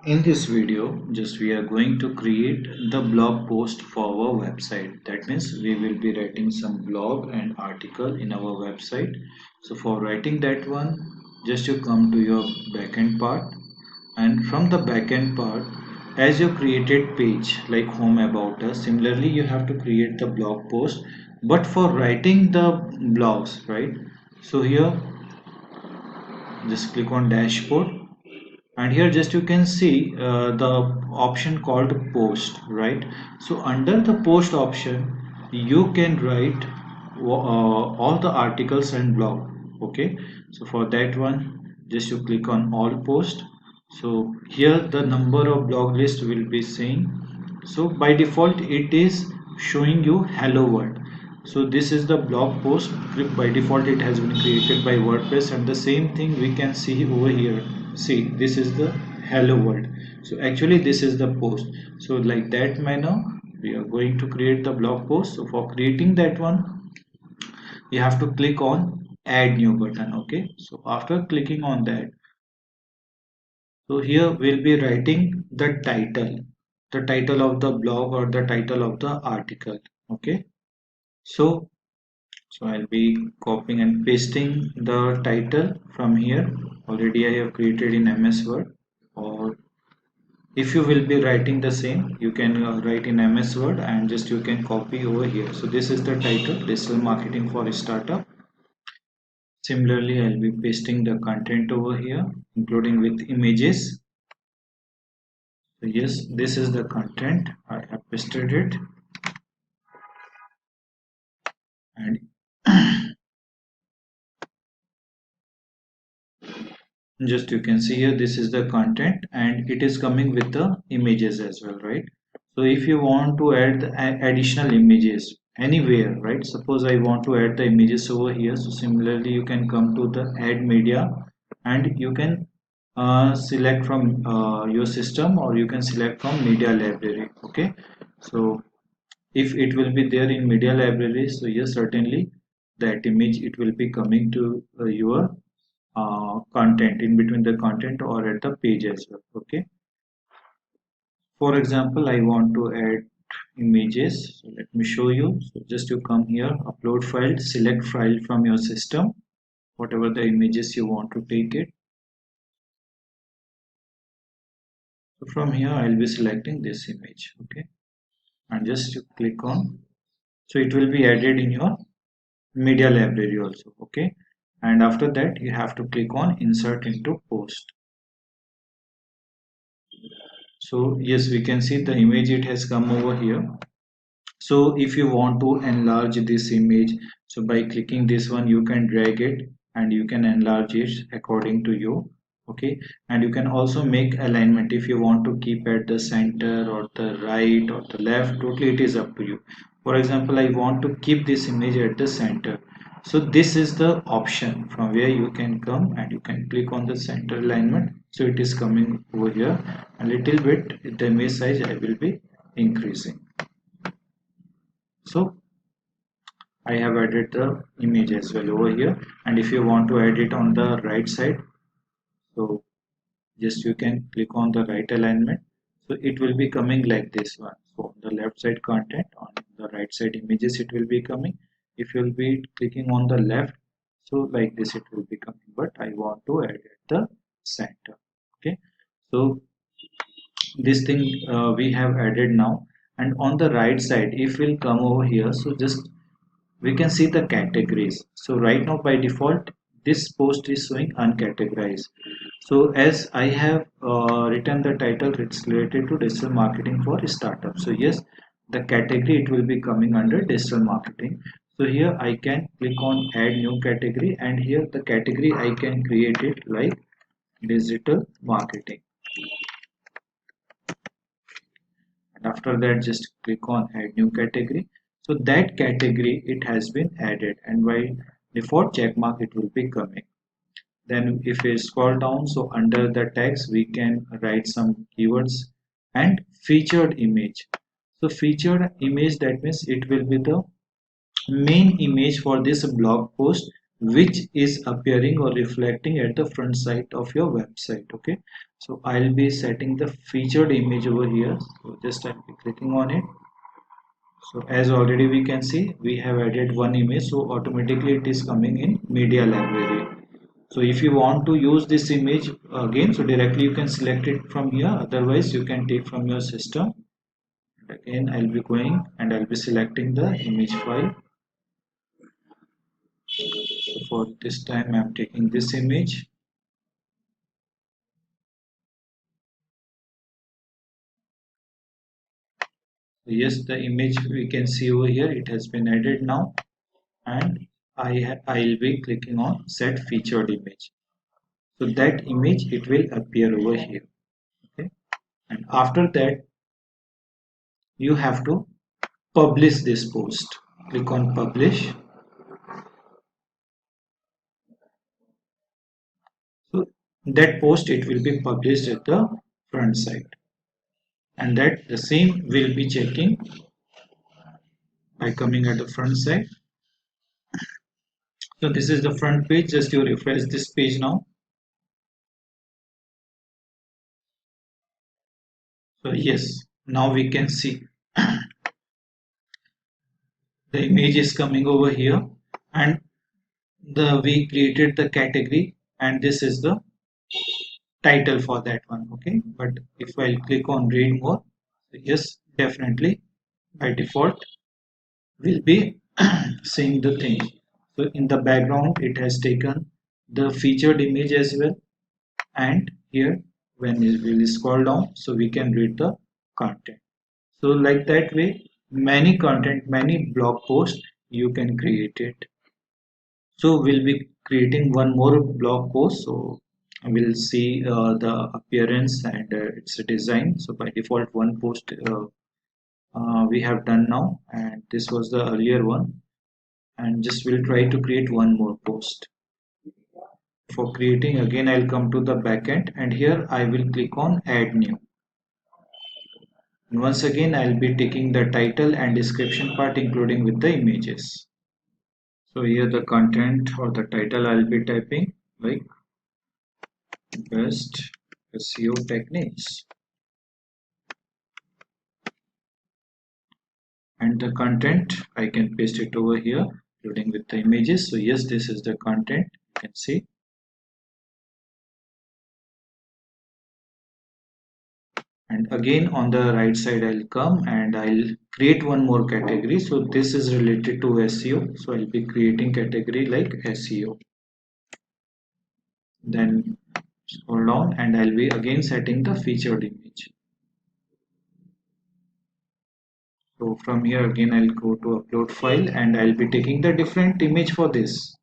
In this video, just we are going to create the blog post for our website. That means we will be writing some blog and article in our website. So for writing that one, just you come to your backend part, and from the backend part, as your created page like home about us, similarly you have to create the blog post. But for writing the blogs, right? So here just click on dashboard, and here just you can see the option called post, right? So under the post option you can write all the articles and blog. Okay, so for that one just you click on all post. So here the number of blog list will be saying, so by default it is showing you hello world. So this is the blog post. By default it has been created by WordPress, and the same thing we can see over here. See, this is the hello world. So actually this is the post. So like that manner we are going to create the blog post. So for creating that one you have to click on add new button. Okay, so after clicking on that, so here we'll be writing the title of the blog or the title of the article. Okay, so I'll be copying and pasting the title from here. Already I have created in MS Word, or if you will be writing the same, you can write in MS Word and just you can copy over here. So this is the title, Digital Marketing for a Startup. Similarly, I'll be pasting the content over here, including with images. So yes, this is the content. I have pasted it, and just you can see here this is the content, and it is coming with the images as well, right? So if you want to add the additional images anywhere, right? Suppose I want to add the images over here. So similarly you can come to the add media, and you can select from your system, or you can select from media library. Okay, so if it will be there in media library, so yes, certainly that image it will be coming to your content, in between the content or at the page as well. Okay, for example I want to add images, so let me show you. So just you come here, upload file, select file from your system, whatever the images you want to take it. So from here I'll be selecting this image. Okay, and just you click on, so it will be added in your media library also. Okay, and after that you have to click on insert into post. So yes, we can see the image, it has come over here. So if you want to enlarge this image, so by clicking this one you can drag it and you can enlarge it according to you. Okay, and you can also make alignment if you want to keep at the center or the right or the left. Totally it is up to you. For example, I want to keep this image at the center. So this is the option from where you can come and you can click on the center alignment. So it is coming over here. A little bit the image size I will be increasing. So I have added the image as well over here, and if you want to add it on the right side, so just you can click on the right alignment. So it will be coming like this one. So on the left side content, on the right side images it will be coming. If you will be clicking on the left, so like this it will be coming, but I want to add at the center. Okay, so this thing we have added now, and on the right side if we'll come over here, so just we can see the categories. So right now by default this post is showing uncategorized. So as I have written the title, it's related to digital marketing for startups. So yes, the category it will be coming under digital marketing. So here I can click on add new category, and here the category I can create it like digital marketing, and after that just click on add new category. So that category it has been added, and by default check mark it will be coming. Then if we scroll down, so under the text we can write some keywords and featured image. So featured image, that means it will be the main image for this blog post which is appearing or reflecting at the front side of your website. Okay, so I'll be setting the featured image over here, so just I'll be clicking on it. So as already we can see, we have added one image, so automatically it is coming in media library. So if you want to use this image again, so directly you can select it from here, otherwise you can take from your system. Again I'll be going and I'll be selecting the image file. So for this time I'm taking this image. Yes, the image we can see over here, it has been added now, and I'll be clicking on set featured image. So that image it will appear over here. Okay, and after that you have to publish this post. Click on publish. So that post it will be published at the front side, and that the same will be checking by coming at the front side. So this is the front page. Just you refresh this page now. So yes, now we can see the image is coming over here, and the we created the category, and this is the title for that one. Okay, but if I click on read more, yes, definitely by default will be seeing the thing. So in the background it has taken the featured image as well, and here when we will scroll down, so we can read the content. So like that way, many content, many blog posts you can create it. So we'll be creating one more blog post. So we'll see the appearance and its design. So by default, one post we have done now, and this was the earlier one. And just we'll try to create one more post. For creating, again I'll come to the backend, and here I will click on add new. And once again I'll be taking the title and description part, including with the images. So here the content or the title I'll be typing like best SEO techniques, and the content I can paste it over here including with the images. So yes, this is the content, you can see. And again on the right side I'll come and I'll create one more category. So this is related to SEO, so I'll be creating category like SEO. Then scroll down and I'll be again setting the featured image. So from here again I'll go to upload file and I'll be taking the different image for this.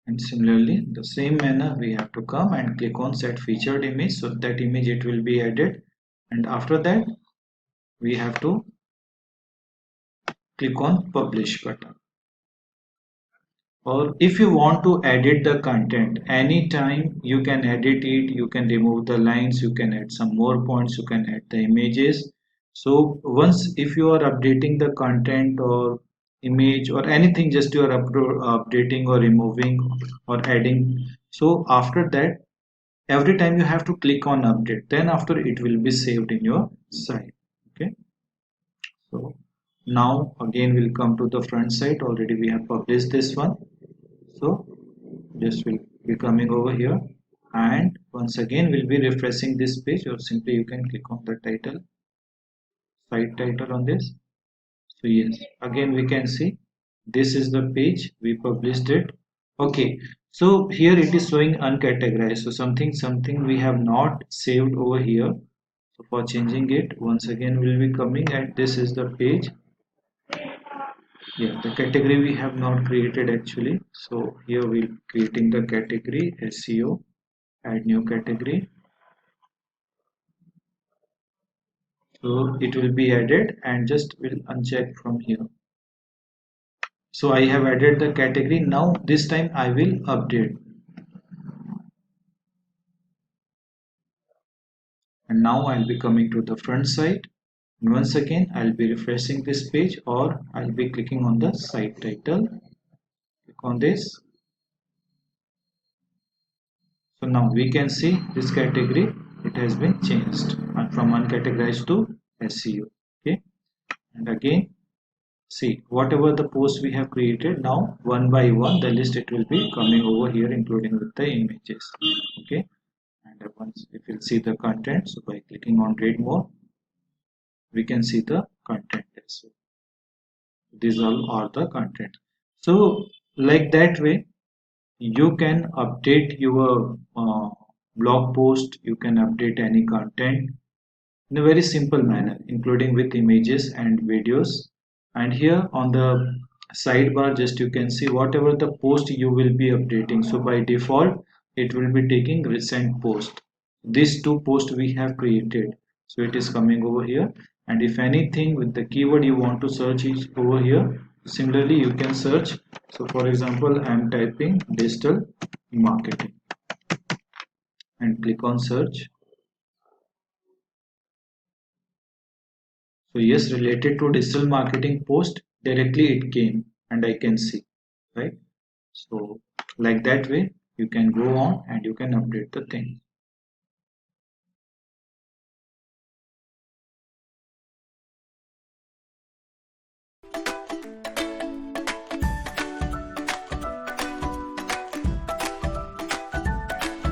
And similarly the same manner we have to come and click on set featured image, so that image it will be added, and after that we have to click on publish button. Or if you want to edit the content anytime, you can edit it, you can remove the lines, you can add some more points, you can add the images. So once if you are updating the content or image or anything, just you are updating or removing or adding, so after that every time you have to click on update, then after it will be saved in your site. Okay, so now again we'll come to the front side. Already we have published this one, so just will be coming over here, and once again we'll be refreshing this page, or simply you can click on the title, site title on this. So yes, again we can see this is the page we published it. Okay, so here it is showing uncategorized, so something we have not saved over here. So for changing it, once again we'll be coming, and this is the page. Yeah, the category we have not created actually, so here we're creating the category SEO, add new category. So it will be added, and just will uncheck from here. So I have added the category. Now this time I will update. And now I'll be coming to the front side, and once again I'll be refreshing this page, or I'll be clicking on the site title. Click on this. So now we can see this category, it has been changed and from uncategorized to SEO. Okay, and again see whatever the post we have created, now one by one the list it will be coming over here, including with the images. Okay, and once if you'll see the content, so by clicking on read more, we can see the content as well. These all are the content. So like that way you can update your blog post, you can update any content in a very simple manner, including with images and videos. And here on the sidebar, just you can see whatever the post you will be updating. So by default it will be taking recent post. These two posts we have created, so it is coming over here. And if anything with the keyword you want to search is over here, similarly you can search. So for example I am typing digital marketing and click on search. So yes, related to digital marketing post, directly it came and I can see, right? So like that way, you can go on and you can update the thing.